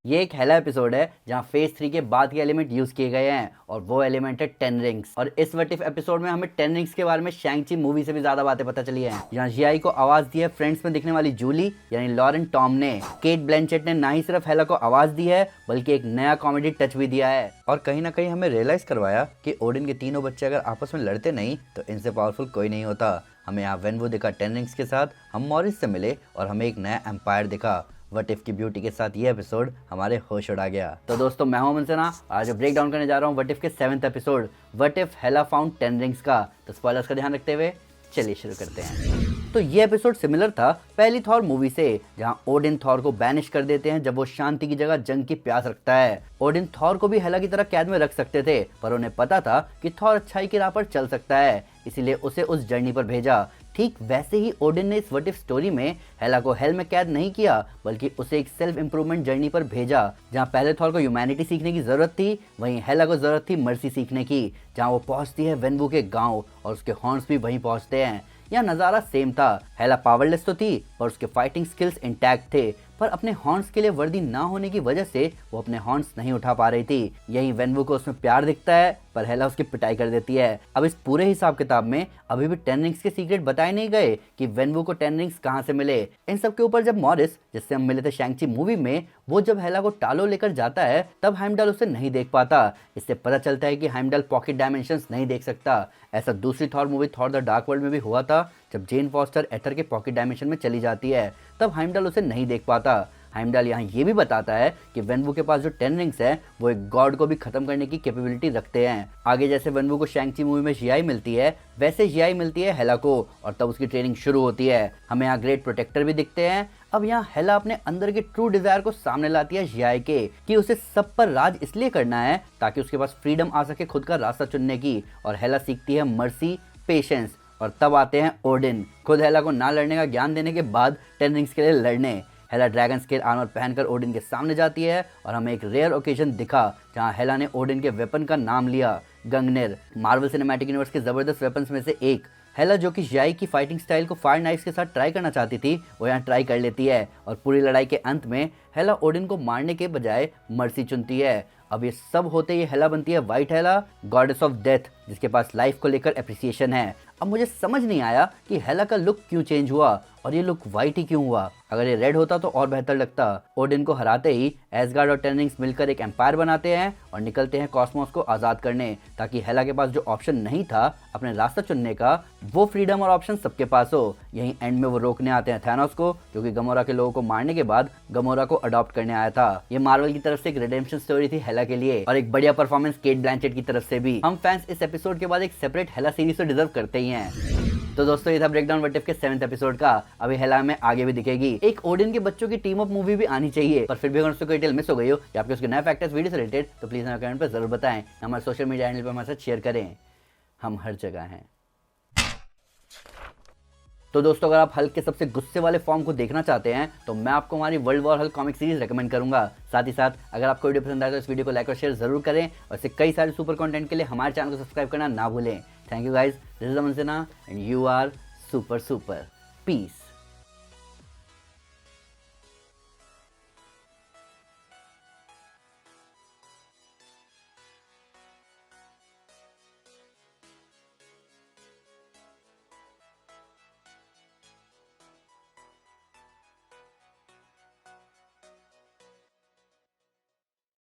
ये एक हेला एपिसोड है जहाँ फेज 3 के बाद के एलिमेंट यूज किए गए हैं और वो एलिमेंट है टेन रिंग्स। और इस व्हाट इफ एपिसोड में हमें टेन रिंग्स के बारे में शैंग-ची मूवी से भी ज्यादा बातें पता चली हैं। यहाँ जियाई को आवाज दी है फ्रेंड्स में दिखने वाली जूली यानी लॉरेन टॉम ने। केट ब्लैंचेट ने ना ही सिर्फ हेला को आवाज दी है बल्कि एक नया कॉमेडी टच भी दिया है और कहीं ना कहीं हमें रियलाइज करवाया कि ओडिन के तीनों बच्चे अगर आपस में लड़ते नहीं तो इनसे पावरफुल कोई नहीं होता। हमें यहाँ वेनवू दिखा टेन रिंग्स के साथ, हम मॉरिस से मिले और हमें एक नया एम्पायर दिखा। व्हाट इफ की ब्यूटी के साथ ये एपिसोड हमारे होश उड़ा गया। तो दोस्तों मैं हूं मंसना, आज ब्रेक डाउन करने जा रहा हूं व्हाट इफ के 7th episode what if Hela found ten rings का। तो स्पॉयलर्स का ध्यान रखते हुए चलिए शुरू करते हैं। तो ये एपिसोड सिमिलर था पहली थॉर मूवी से, जहां ओडिन थॉर को बैनिश कर देते हैं जब वो शांति की जगह जंग की प्यास रखता है। ओडिन थॉर को भी हेला की तरह कैद में रख सकते थे पर उन्हें पता था कि थॉर अच्छाई की राह पर चल सकता है, इसीलिए उसे उस जर्नी पर भेजा। ठीक वैसे ही ओडिन ने इस व्हाट इफ स्टोरी में हेला को हेल में कैद नहीं किया बल्कि उसे एक सेल्फ इंप्रूवमेंट जर्नी पर भेजा। जहां पहले थॉर को ह्यूमैनिटी सीखने की जरूरत थी वहीं हेला को जरूरत थी मर्सी सीखने की। जहां वो पहुंचती है वेनवू के गांव और उसके हॉर्न्स भी वहीं पहुंचते हैं। यहाँ नज़ारा सेम था, हेला पावरलेस तो थी पर उसके फाइटिंग स्किल्स इंटैक्ट थे, पर अपने हॉर्न्स के लिए वर्दी ना होने की वजह से वो अपने हॉर्न्स नहीं उठा पा रही थी। यही वेनवू को उसमें प्यार दिखता है पर हेला उसकी पिटाई कर देती है। अब इस पूरे हिसाब किताब में अभी भी टेन रिंग्स के सीक्रेट बताए नहीं गए कि वेनवू को टेन रिंग्स कहाँ से मिले। इन सब के ऊपर जब मॉरिस, जिससे हम मिले थे शैंग-ची मूवी में, वो जब हेला को टालो लेकर जाता है तब हाइमडल उसे नहीं देख पाता। इससे पता चलता है कि हाइमडल पॉकेट डायमेंशंस नहीं देख सकता। ऐसा दूसरी Thor movie Thor the dark world में भी हुआ था जब जेन फॉस्टर एथर के पॉकेट डायमेंशन में चली जाती है, तब हाइमडल उसे नहीं देख पाता। हाइमडल यहाँ ये भी बताता है कि वेनवू के पास जो टेन रिंग्स है वो एक गॉड को भी खत्म करने की कैपेबिलिटी रखते हैं। आगे जैसे वेनवू को शैंग-ची मूवी में जियाई मिलती है वैसे जियाई मिलती है हेला को और तब उसकी ट्रेनिंग शुरू होती है। हमें यहाँ ग्रेट प्रोटेक्टर भी दिखते हैं। अब यहाँ हेला अपने अंदर के ट्रू डिजायर को सामने लाती है जियाई के कि उसे सब पर राज इसलिए करना है ताकि उसके पास फ्रीडम आ सके खुद का रास्ता चुनने की। और हेला सीखती है मर्सी, पेशेंस। और तब आते हैं ओडिन, खुद हेला को ना लड़ने का ज्ञान देने के बाद टेन रिंग्स के लिए लड़ने। हेला ड्रैगन स्केल आर्मर पहनकर ओडिन के सामने जाती है और हमें एक रेयर ओकेजन दिखा जहां हेला ने ओडिन के वेपन का नाम लिया, गंगनेर, मार्वल सिनेमैटिक यूनिवर्स के जबरदस्त वेपन्स में से एक। हेला जो कि जियाई की फाइटिंग स्टाइल को फायर नाइफ्स के साथ ट्राई करना चाहती थी वो यहाँ ट्राई कर लेती है और पूरी लड़ाई के अंत में हेला ओडिन को मारने के बजाय मर्सी चुनती है। अब ये सब होते ही हेला बनती है white Hela, goddess of death, जिसके पास लाइफ को लेकर एप्रिसिएशन है। अब मुझे समझ नहीं आया कि हेला का लुक क्यों चेंज हुआ और ये लुक व्हाइट ही क्यों हुआ। अगर ये रेड होता तो और बेहतर लगता। ओडिन को हराते ही एसगार्ड और टेन रिंग्स मिलकर एक एम्पायर बनाते हैं और निकलते हैं कॉस्मोस को आज़ाद करने, ताकि हेला के पास जो ऑप्शन नहीं था अपने रास्ता चुनने का, वो फ्रीडम और ऑप्शन सबके पास हो। यहीं एंड में वो रोकने आते हैं थैनोस को, जो कि गमोरा के लोगों को मारने के बाद गमोरा को अडॉप्ट करने आया था। ये मार्वल की तरफ से एक रिडेम्पशन स्टोरी थी हेला के लिए और एक बढ़िया परफॉर्मेंस केट ब्लैंचेट की तरफ से भी। हम फैंस इस एपिसोड के बाद एक सेपरेट हेला सीरीज तो डिजर्व करते ही हैं। तो दोस्तों ये था ब्रेकडाउन व्हाट इफ के 7th एपिसोड का। अभी हेला में आगे भी दिखेगी। एक ओडिन के बच्चों की टीम अप मूवी भी आनी चाहिए, पर फिर भी अगर उसको कोई डिटेल मिस हो गई हो या आपके उसके नए फैक्टर्स वीडियो से रिलेटेड तो प्लीज हमें कमेंट पर जरूर बताएं। हमारे सोशल मीडिया हैंडल पर हमारे साथ शेयर करें, हम हर जगह हैं। तो दोस्तों अगर आप हल्क के सबसे गुस्से वाले फॉर्म को देखना चाहते हैं तो मैं आपको हमारी world war Hulk comic series recommend करूंगा। साथ ही साथ अगर आपको वीडियो पसंद आए तो इस वीडियो को लाइक और शेयर जरूर करें और इससे कई सारे सुपर कंटेंट के लिए हमारे चैनल को सब्सक्राइब करना ना भूलें। Thank you guys, this is Mansana and you are super. Peace.